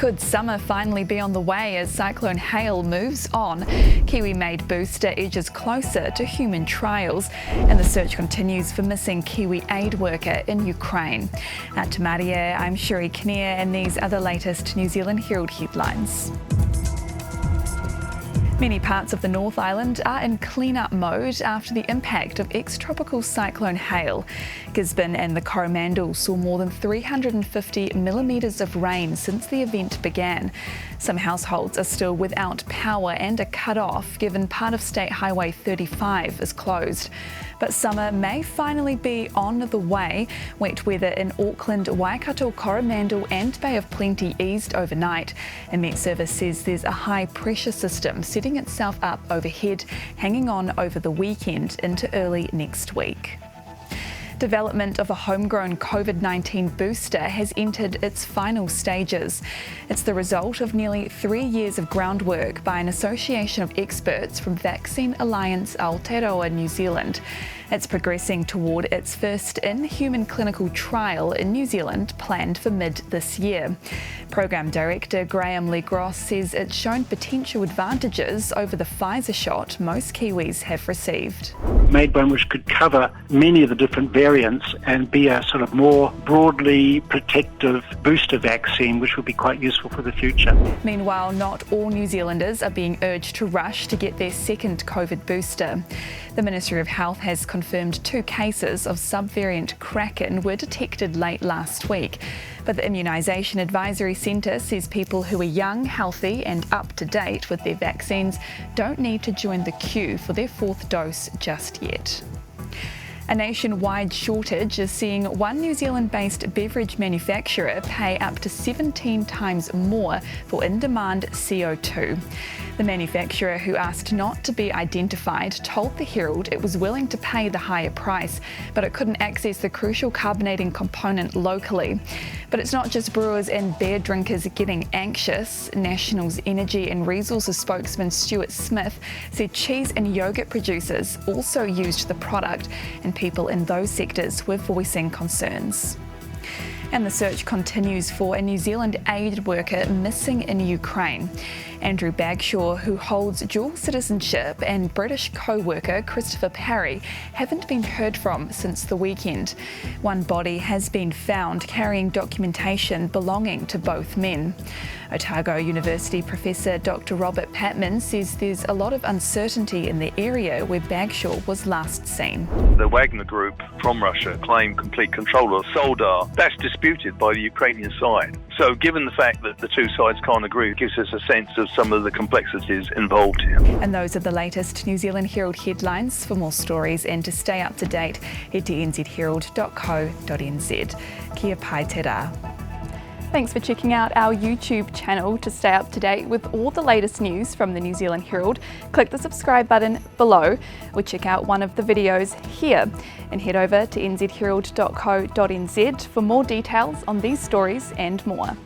Could summer finally be on the way as Cyclone Hale moves on? Kiwi-made booster edges closer to human trials, and the search continues for missing Kiwi aid worker in Ukraine. At Te Maria, I'm Shuri Kinnear, and these are the latest New Zealand Herald headlines. Many parts of the North Island are in clean-up mode after the impact of ex-tropical Cyclone Hale. Gisborne and the Coromandel saw more than 350 millimetres of rain since the event began. Some households are still without power and are cut off given part of State Highway 35 is closed. But summer may finally be on the way. Wet weather in Auckland, Waikato, Coromandel and Bay of Plenty eased overnight. And Met Service says there's a high pressure system setting itself up overhead, hanging on over the weekend into early next week. Development of a homegrown COVID-19 booster has entered its final stages. It's the result of nearly 3 years of groundwork by an association of experts from Vaccine Alliance Aotearoa New Zealand. It's progressing toward its first in-human clinical trial in New Zealand, planned for mid this year. Program Director Graham Legros says it's shown potential advantages over the Pfizer shot most Kiwis have received. Made one which could cover many of the different variants and be a sort of more broadly protective booster vaccine, which will be quite useful for the future. Meanwhile, not all New Zealanders are being urged to rush to get their second COVID booster. The Ministry of Health has confirmed 2 cases of subvariant Kraken were detected late last week. But the Immunisation Advisory Centre says people who are young, healthy and up to date with their vaccines don't need to join the queue for their 4th dose just yet. A nationwide shortage is seeing one New Zealand-based beverage manufacturer pay up to 17 times more for in-demand CO2. The manufacturer, who asked not to be identified, told the Herald it was willing to pay the higher price, but it couldn't access the crucial carbonating component locally. But it's not just brewers and beer drinkers getting anxious. National's Energy and Resources spokesman Stuart Smith said cheese and yoghurt producers also used the product, and people in those sectors were voicing concerns. And the search continues for a New Zealand aid worker missing in Ukraine. Andrew Bagshaw, who holds dual citizenship, and British co-worker Christopher Parry haven't been heard from since the weekend. One body has been found carrying documentation belonging to both men. Otago University Professor Dr. Robert Patman says there's a lot of uncertainty in the area where Bagshaw was last seen. The Wagner Group from Russia claim complete control of Soledar. That's disputed by the Ukrainian side. So given the fact that the two sides can't agree, it gives us a sense of some of the complexities involved here. And those are the latest New Zealand Herald headlines. For more stories and to stay up to date, head to nzherald.co.nz. Kia pai te rā. Thanks for checking out our YouTube channel. To stay up to date with all the latest news from the New Zealand Herald, click the subscribe button below or check out one of the videos here, and head over to nzherald.co.nz for more details on these stories and more.